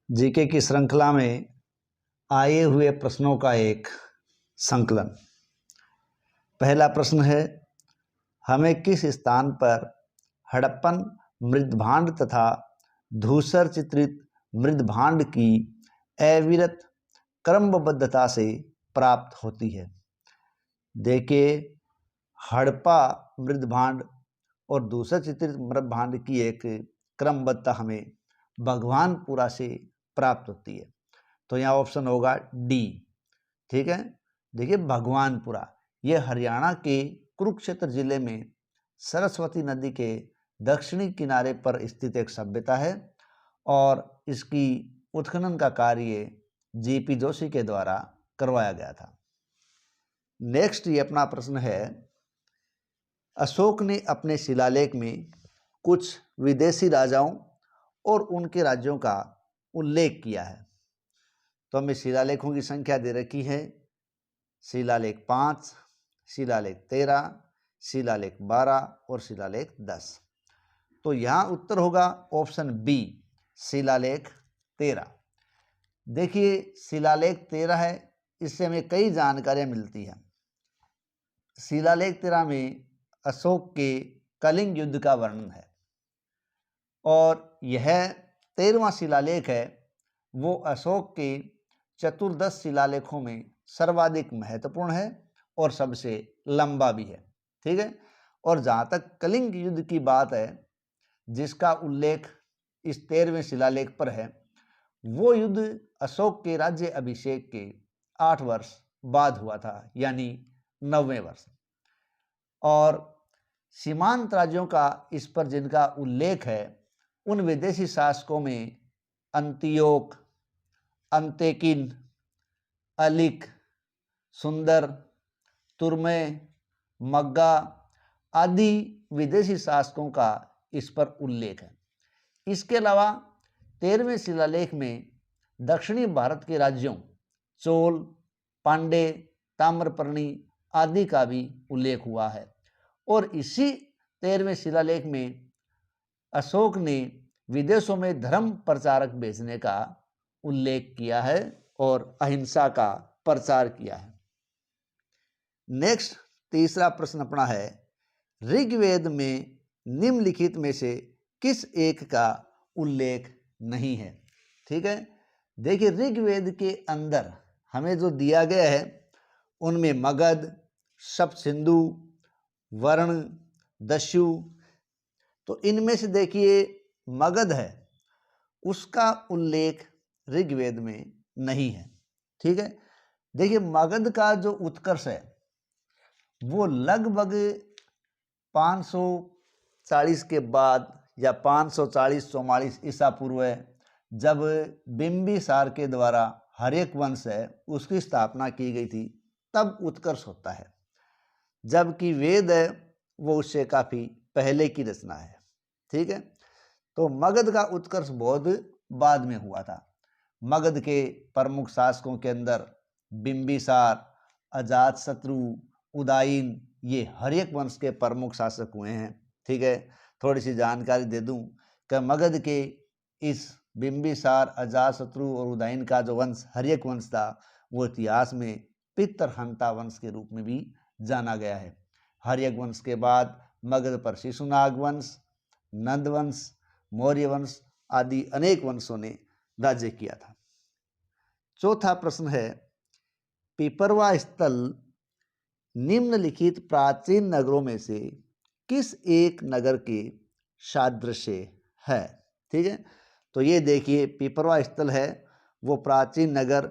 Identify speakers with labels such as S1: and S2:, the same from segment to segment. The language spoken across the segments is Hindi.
S1: जीके की श्रृंखला में आए हुए प्रश्नों का एक संकलन। पहला प्रश्न है, हमें किस स्थान पर हड़प्पन मृद्भांड तथा धूसर चित्रित मृद्भांड की अविरत क्रमबद्धता से प्राप्त होती है? देखिए, हड़प्पा मृद्भांड और धूसर चित्रित मृद्भांड की एक क्रमबद्धता हमें भगवानपुरा से प्राप्त होती है। तो यहाँ ऑप्शन होगा डी। ठीक है, देखिए भगवानपुरा ये हरियाणा के कुरुक्षेत्र जिले में सरस्वती नदी के दक्षिणी किनारे पर स्थित एक सभ्यता है और इसकी उत्खनन का कार्य जीपी जोशी के द्वारा करवाया गया था। नेक्स्ट ये अपना प्रश्न है, अशोक ने अपने शिलालेख में कुछ विदेशी राजाओं और उनके राज्यों का उल्लेख किया है। तो हमें शिलालेखों की संख्या दे रखी है, शिलालेख 5, शिलालेख 13, शिलालेख 12 और शिलालेख 10। तो यहाँ उत्तर होगा ऑप्शन बी, शिलालेख 13। देखिए शिलालेख 13 है, इससे हमें कई जानकारियाँ मिलती हैं। शिलालेख 13 में अशोक के कलिंग युद्ध का वर्णन है और यह 13वां शिलालेख है, वो अशोक के चतुर्दश शिलालेखों में सर्वाधिक महत्वपूर्ण है और सबसे लंबा भी है। ठीक है, और जहाँ तक कलिंग युद्ध की बात है, जिसका उल्लेख इस 13वें शिलालेख पर है, वो युद्ध अशोक के राज्य अभिषेक के 8 वर्ष बाद हुआ था, यानी 9वें वर्ष। और सीमांत राज्यों का इस पर जिनका उल्लेख है, उन विदेशी शासकों में अंतियोक, अंतेकिन, अलिक, सुंदर, तुर्मे, मग्गा आदि विदेशी शासकों का इस पर उल्लेख है। इसके अलावा 13वें शिलालेख में दक्षिणी भारत के राज्यों चोल, पांडे, ताम्रपर्णी आदि का भी उल्लेख हुआ है। और इसी 13वें शिलालेख में अशोक ने विदेशों में धर्म प्रचारक भेजने का उल्लेख किया है और अहिंसा का प्रचार किया है। नेक्स्ट तीसरा प्रश्न अपना है, ऋग्वेद में निम्नलिखित में से किस एक का उल्लेख नहीं है? ठीक है, देखिए ऋग्वेद के अंदर हमें जो दिया गया है उनमें मगध, सप्तसिंधु, वर्ण, दस्यु, तो इनमें से देखिए मगध है, उसका उल्लेख ऋग्वेद में नहीं है। ठीक है, देखिए मगध का जो उत्कर्ष है वो लगभग 540 के बाद या 540-44 ईसा पूर्व है, जब बिंबिसार के द्वारा हर्यक वंश है उसकी स्थापना की गई थी, तब उत्कर्ष होता है। जबकि वेद है वो उससे काफ़ी पहले की रचना है। ठीक है, तो मगध का उत्कर्ष बहुत बाद में हुआ था। मगध के प्रमुख शासकों के अंदर बिंबिसार, अजातशत्रु, उदयन, ये हर्यक वंश के प्रमुख शासक हुए हैं। ठीक है, थोड़ी सी जानकारी दे दूं कि मगध के इस बिंबिसार, अजातशत्रु और उदयन का जो वंश हर्यक वंश था, वो इतिहास में पितरहंता वंश के रूप में भी जाना गया है। हर्यक वंश के बाद मगध पर शिशुनाग वंश, नंद वंश, मौर्य वंश आदि अनेक वंशों ने राज्य किया था। चौथा प्रश्न है, पिपरवा स्थल निम्नलिखित प्राचीन नगरों में से किस एक नगर के सादृश्य है? ठीक है, तो ये देखिए पिपरवा स्थल है, वो प्राचीन नगर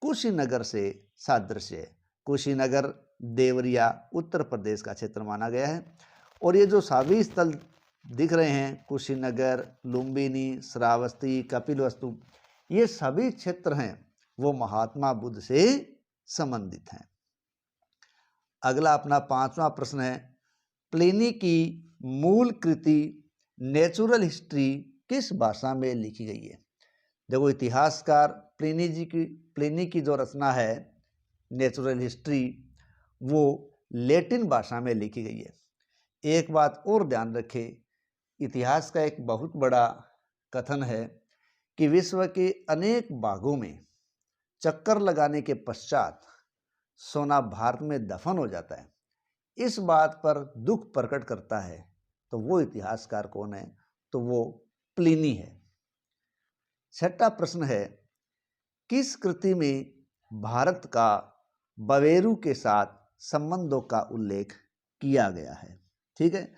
S1: कुशीनगर से सादृश्य है। कुशीनगर देवरिया उत्तर प्रदेश का क्षेत्र माना गया है। और ये जो सभी स्थल दिख रहे हैं, कुशीनगर, लुम्बिनी, श्रावस्ती, कपिलवस्तु, ये सभी क्षेत्र हैं वो महात्मा बुद्ध से संबंधित हैं। अगला अपना 5वां प्रश्न है, प्लिनी की मूल कृति नेचुरल हिस्ट्री किस भाषा में लिखी गई है? देखो इतिहासकार प्लिनी की जो रचना है नेचुरल हिस्ट्री, वो लैटिन भाषा में लिखी गई है। एक बात और ध्यान रखें, इतिहास का एक बहुत बड़ा कथन है कि विश्व के अनेक भागों में चक्कर लगाने के पश्चात सोना भारत में दफन हो जाता है, इस बात पर दुख प्रकट करता है, तो वो इतिहासकार कौन है? तो वो प्लिनी है। छठा प्रश्न है, किस कृति में भारत का बवेरू के साथ संबंधों का उल्लेख किया गया है? ठीक है,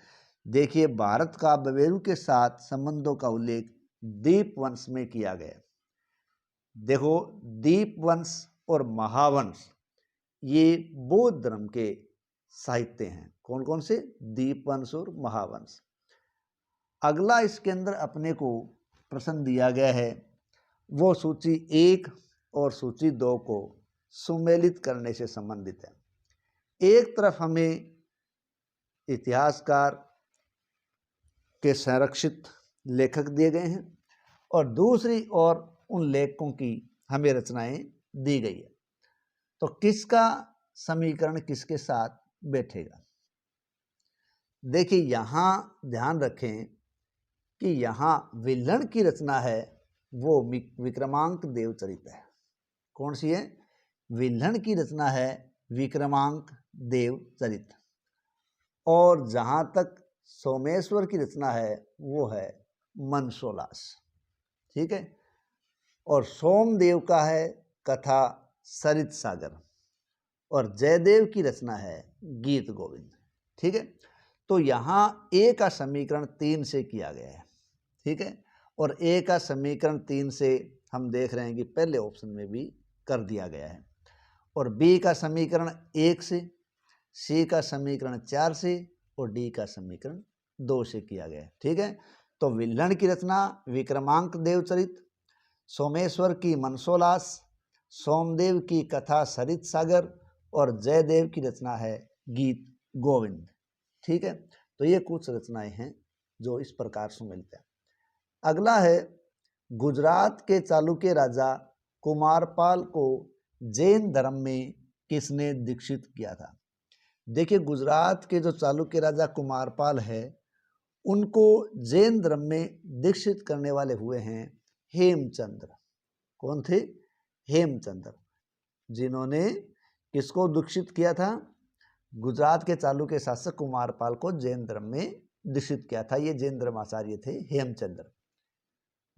S1: देखिए भारत का बवेरू के साथ संबंधों का उल्लेख दीपवंश में किया गया। देखो दीपवंश और महावंश ये बौद्ध धर्म के साहित्य हैं। कौन कौन से? दीपवंश और महावंश। अगला इसके अंदर अपने को प्रश्न दिया गया है, वो सूची 1 और सूची 2 को सुमेलित करने से संबंधित है। एक तरफ हमें इतिहासकार के संरक्षित लेखक दिए गए हैं और दूसरी ओर उन लेखकों की हमें रचनाएं दी गई है। तो किसका समीकरण किसके साथ बैठेगा? देखिए यहाँ ध्यान रखें कि यहाँ विल्हण की रचना है वो विक्रमांक देवचरित है। कौन सी है? विल्हण की रचना है विक्रमांक देवचरित। और जहाँ तक सोमेश्वर की रचना है वो है मनसोलास। ठीक है, और सोमदेव का है कथा सरित सागर और जयदेव की रचना है गीत गोविंद। ठीक है, तो यहाँ ए का समीकरण 3 से किया गया है। ठीक है, और ए का समीकरण 3 से हम देख रहे हैं कि पहले ऑप्शन में भी कर दिया गया है, और बी का समीकरण 1 से, सी का समीकरण 4 से और डी का समीकरण 2 से किया गया है। ठीक है, तो विल्हण की रचना विक्रमांक देवचरित, सोमेश्वर की मनसोलास, सोमदेव की कथा सरित सागर और जयदेव की रचना है गीत गोविंद। ठीक है, तो ये कुछ रचनाएं हैं जो इस प्रकार से मिलते हैं। अगला है, गुजरात के चालुक्य राजा कुमारपाल को जैन धर्म में किसने दीक्षित किया था? देखिए गुजरात के जो चालुक्य राजा कुमारपाल है उनको जैन धर्म में दीक्षित करने वाले हुए हैं हेमचंद्र। कौन थे? हेमचंद्र, जिन्होंने किसको दीक्षित किया था? गुजरात के चालुक्य शासक कुमारपाल को जैन धर्म में दीक्षित किया था। ये जैन धर्माचार्य थे हेमचंद्र।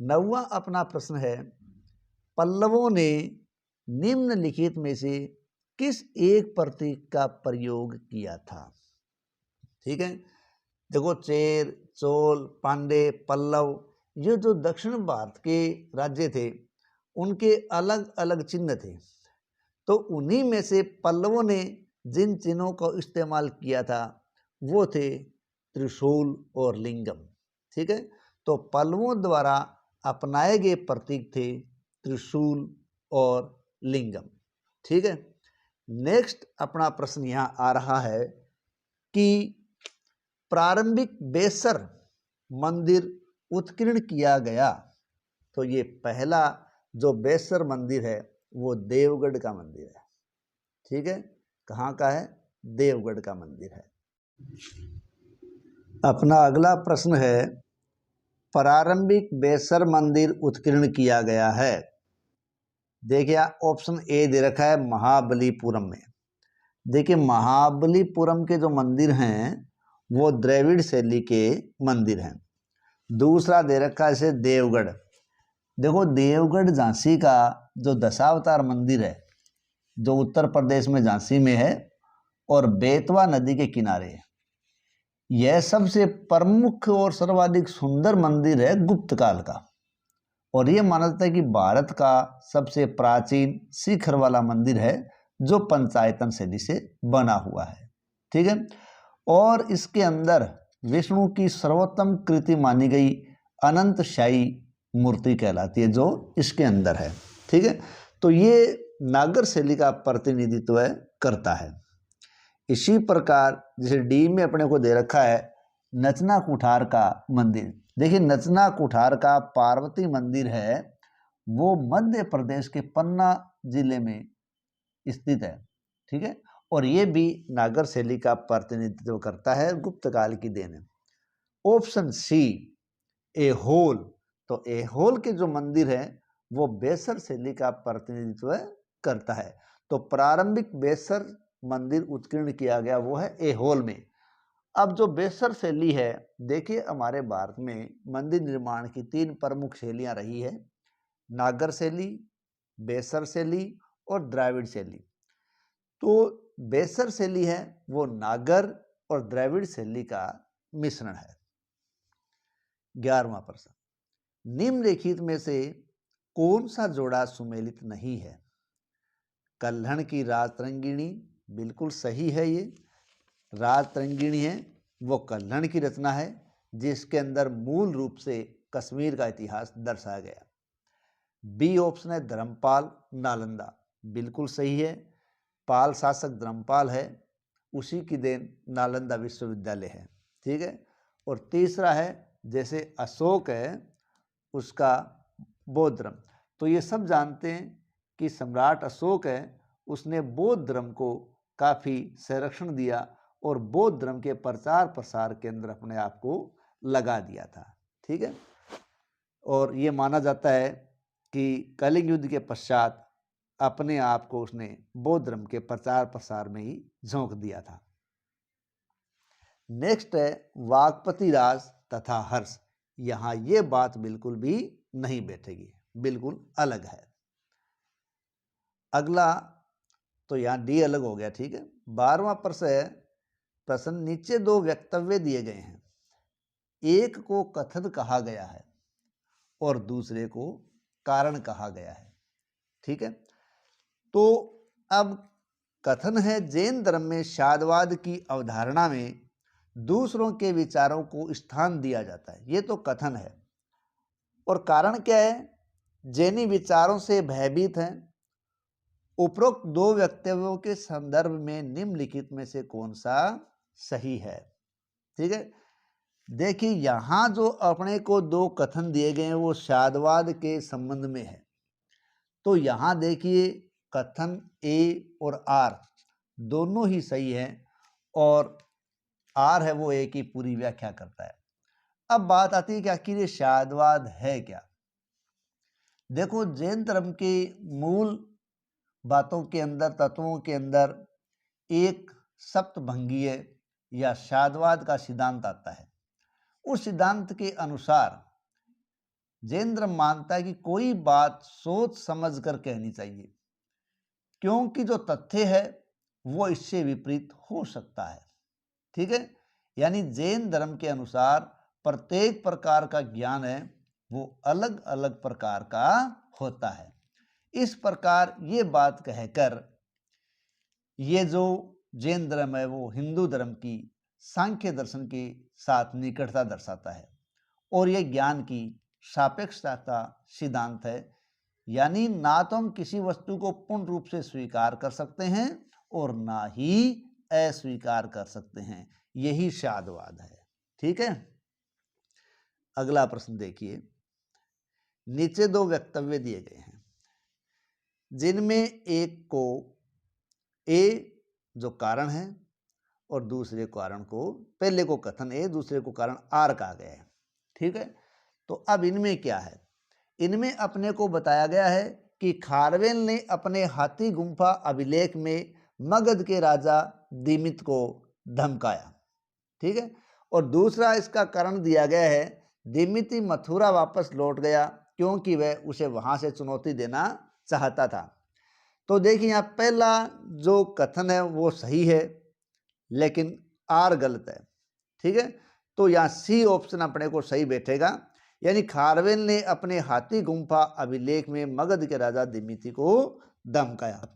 S1: 9वां अपना प्रश्न है, पल्लवों ने निम्नलिखित में से किस एक प्रतीक का प्रयोग किया था? ठीक है, देखो चेर, चोल, पांडे, पल्लव, ये जो दक्षिण भारत के राज्य थे उनके अलग अलग चिन्ह थे। तो उन्हीं में से पल्लवों ने जिन चिन्हों का इस्तेमाल किया था वो थे त्रिशूल और लिंगम। ठीक है, तो पल्लवों द्वारा अपनाए गए प्रतीक थे त्रिशूल और लिंगम। ठीक है, नेक्स्ट अपना प्रश्न यहाँ आ रहा है कि प्रारंभिक बेसर मंदिर उत्कीर्ण किया गया। तो ये पहला जो बेसर मंदिर है वो देवगढ़ का मंदिर है। ठीक है, कहाँ का है? देवगढ़ का मंदिर है। अपना अगला प्रश्न है, प्रारंभिक बेसर मंदिर उत्कीर्ण किया गया है। देखिए ऑप्शन ए दे रखा है महाबलीपुरम में। देखिए महाबलीपुरम के जो मंदिर हैं वो द्रविड़ शैली के मंदिर हैं। दूसरा दे रखा है इसे देवगढ़। देखो देवगढ़ झांसी का जो दशावतार मंदिर है जो उत्तर प्रदेश में झांसी में है और बेतवा नदी के किनारे है। यह सबसे प्रमुख और सर्वाधिक सुंदर मंदिर है गुप्त काल का, और यह माना जाता है कि भारत का सबसे प्राचीन शिखर वाला मंदिर है जो पंचायतन शैली से बना हुआ है। ठीक है, और इसके अंदर विष्णु की सर्वोत्तम कृति मानी गई अनंतशाही मूर्ति कहलाती है जो इसके अंदर है। ठीक है, तो ये नागर शैली का प्रतिनिधित्व करता है। इसी प्रकार जैसे डी में अपने को दे रखा है नचना कुठार का मंदिर। देखिए नचना कुठार का पार्वती मंदिर है वो मध्य प्रदेश के पन्ना जिले में स्थित है। ठीक है, और ये भी नागर शैली का प्रतिनिधित्व करता है, गुप्त काल की देन है। ऑप्शन सी ए होल तो ऐहोल के जो मंदिर है वो बेसर शैली का प्रतिनिधित्व करता है। तो प्रारंभिक बेसर मंदिर उत्कीर्ण किया गया वो है ऐहोल में। अब जो बेसर शैली है, देखिए हमारे भारत में मंदिर निर्माण की 3 प्रमुख शैलियां रही है, नागर शैली, बेसर शैली और द्राविड़ शैली। तो बेसर शैली है वो नागर और द्रविड़ शैली का मिश्रण है। 11वां प्रश्न, निम्नलिखित में से कौन सा जोड़ा सुमेलित नहीं है? कल्हण की राजतरंगिणी, बिल्कुल सही है। ये राजतरंगिणी है वो कल्हण की रचना है जिसके अंदर मूल रूप से कश्मीर का इतिहास दर्शाया गया। बी ऑप्शन है धर्मपाल नालंदा, बिल्कुल सही है। पाल शासक धर्मपाल है, उसी की देन नालंदा विश्वविद्यालय है। ठीक है। और तीसरा है जैसे अशोक है उसका बौद्ध धर्म। तो ये सब जानते हैं कि सम्राट अशोक है उसने बौद्ध धर्म को काफ़ी संरक्षण दिया और बौद्ध धर्म के प्रचार प्रसार के अंदर अपने आप को लगा दिया था। ठीक है। और ये माना जाता है कि कलिंग युद्ध के पश्चात अपने आप को उसने बौद्ध धर्म के प्रचार प्रसार में ही झोंक दिया था। नेक्स्ट है वागपति राज तथा हर्ष। यहां ये बात बिल्कुल भी नहीं बैठेगी, बिल्कुल अलग है। अगला तो यहां डी अलग हो गया। ठीक है। 12वां प्रश्न है, प्रश्न नीचे 2 वक्तव्य दिए गए हैं, एक को कथन कहा गया है और दूसरे को कारण कहा गया है। ठीक है। तो अब कथन है जैन धर्म में शादवाद की अवधारणा में दूसरों के विचारों को स्थान दिया जाता है, ये तो कथन है। और कारण क्या है? जैनी विचारों से भयभीत हैं। उपरोक्त 2 वक्तव्यों के संदर्भ में निम्नलिखित में से कौन सा सही है? ठीक है। देखिए यहां जो अपने को 2 कथन दिए गए हैं वो शादवाद के संबंध में है। तो यहां देखिए कथन ए और आर दोनों ही सही है और आर है वो ए की पूरी व्याख्या करता है। अब बात आती है कि आखिर ये शादवाद है क्या? देखो जैन धर्म के मूल बातों के अंदर, तत्वों के अंदर एक सप्तभंगीय या शादवाद का सिद्धांत आता है। उस सिद्धांत के अनुसार जैन धर्म मानता है कि कोई बात सोच समझ कर कहनी चाहिए, क्योंकि जो तथ्य है वो इससे विपरीत हो सकता है। ठीक है। यानी जैन धर्म के अनुसार प्रत्येक प्रकार का ज्ञान है वो अलग अलग प्रकार का होता है। इस प्रकार ये बात कहकर ये जो जैन धर्म है वो हिंदू धर्म की सांख्य दर्शन के साथ निकटता दर्शाता है और ये ज्ञान की सापेक्षता का सिद्धांत है। यानी ना तो हम किसी वस्तु को पूर्ण रूप से स्वीकार कर सकते हैं और ना ही अस्वीकार कर सकते हैं, यही शादवाद है। ठीक है। अगला प्रश्न देखिए, नीचे 2 वक्तव्य दिए गए हैं जिनमें एक को ए जो कारण है और दूसरे कारण को, पहले को कथन ए दूसरे को कारण आर कहा गया है। ठीक है। तो अब इनमें क्या है? इनमें अपने को बताया गया है कि खारवेल ने अपने हाथी गुंफा अभिलेख में मगध के राजा दिमित को धमकाया। ठीक है। और दूसरा इसका कारण दिया गया है दिमित मथुरा वापस लौट गया क्योंकि वह उसे वहां से चुनौती देना चाहता था। तो देखिए यहाँ पहला जो कथन है वो सही है लेकिन आर गलत है। ठीक है। तो यहाँ सी ऑप्शन अपने को सही बैठेगा, यानी खारवेल ने अपने हाथी गुंफा अभिलेख में मगध के राजा दिमिति को धमकाया।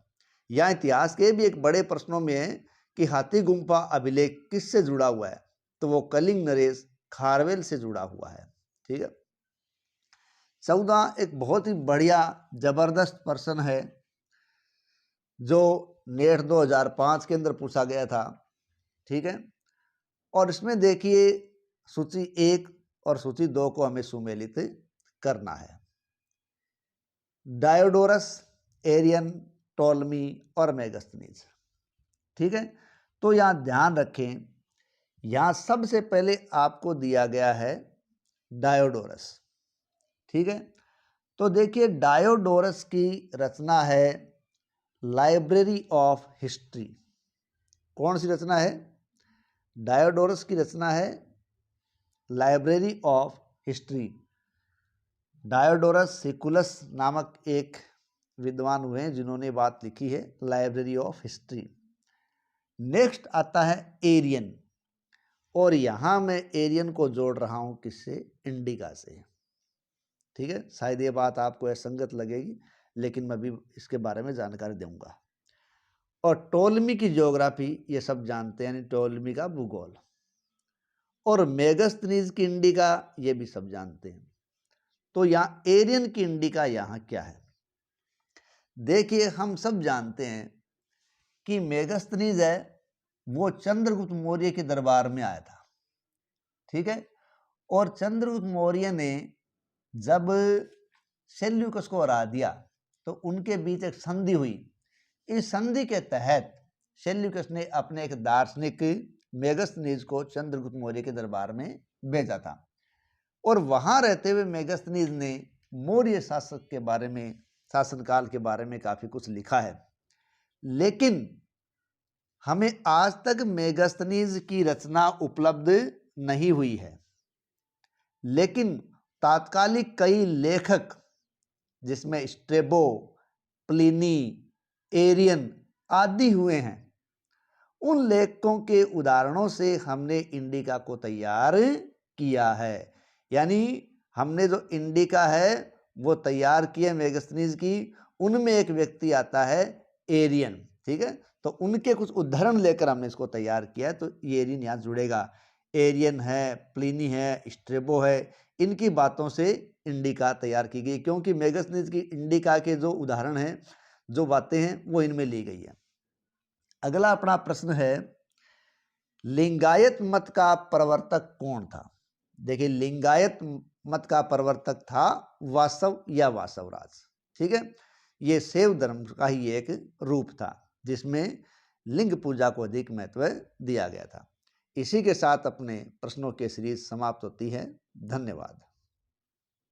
S1: यहाँ इतिहास के भी एक बड़े प्रश्नों में है कि हाथी गुंफा अभिलेख किससे जुड़ा हुआ है, तो वो कलिंग नरेश खारवेल से जुड़ा हुआ है। ठीक है। 14 एक बहुत ही बढ़िया जबरदस्त प्रश्न है जो नेट 2005 के अंदर पूछा गया था। ठीक है। और इसमें देखिए सूची 1 और सूची 2 को हमें सुमेलित करना है। डायोडोरस, एरियन, टोलमी और मेगास्थनीज। ठीक है। तो यहां ध्यान रखें, यहां सबसे पहले आपको दिया गया है डायोडोरस। ठीक है। तो देखिए डायोडोरस की रचना है लाइब्रेरी ऑफ हिस्ट्री। कौन सी रचना है? डायोडोरस की रचना है लाइब्रेरी ऑफ हिस्ट्री। डायोडोरस सिकुलस नामक एक विद्वान हुए हैं जिन्होंने बात लिखी है लाइब्रेरी ऑफ हिस्ट्री। नेक्स्ट आता है एरियन, और यहां मैं एरियन को जोड़ रहा हूं किससे? इंडिका से। ठीक है, शायद ये बात आपको असंगत लगेगी, लेकिन मैं भी इसके बारे में जानकारी दूंगा। और टोलमी की ज्योग्राफी ये सब जानते हैं, यानी टोलमी का भूगोल, और मेगास्थनीज की इंडिका ये भी सब जानते हैं। तो यहाँ एरियन की इंडिका यहाँ क्या है? देखिए हम सब जानते हैं कि मेगास्थनीज है वो चंद्रगुप्त मौर्य के दरबार में आया था। ठीक है, और चंद्रगुप्त मौर्य ने जब सेल्यूकस को हरा दिया तो उनके बीच एक संधि हुई। इस संधि के तहत सेल्यूकस ने अपने एक दार्शनिक मेगास्थनीज को चंद्रगुप्त मौर्य के दरबार में भेजा था, और वहां रहते हुए मेगास्थनीज ने मौर्य शासक के बारे में, शासनकाल के बारे में काफी कुछ लिखा है। लेकिन हमें आज तक मेगास्थनीज की रचना उपलब्ध नहीं हुई है। लेकिन तात्कालिक कई लेखक जिसमें स्ट्रेबो, प्लिनी, एरियन आदि हुए हैं, उन लेखकों के उदाहरणों से हमने इंडिका को तैयार किया है। यानी हमने जो इंडिका है वो तैयार किया मेगास्थनीज की, उनमें एक व्यक्ति आता है एरियन। ठीक है, तो उनके कुछ उदाहरण लेकर हमने इसको तैयार किया, तो ये एरियन यहाँ जुड़ेगा। एरियन है, प्लिनी है, स्ट्रेबो है, इनकी बातों से इंडिका तैयार की गई, क्योंकि मेगास्थनीज की इंडिका के जो उदाहरण हैं, जो बातें हैं, वो इनमें ली गई है। अगला अपना प्रश्न है, लिंगायत मत का प्रवर्तक कौन था? देखिए लिंगायत मत का प्रवर्तक था वासव या वासवराज। ठीक है, ये शैव धर्म का ही एक रूप था जिसमें लिंग पूजा को अधिक महत्व दिया गया था। इसी के साथ अपने प्रश्नों की सीरीज समाप्त होती है। धन्यवाद।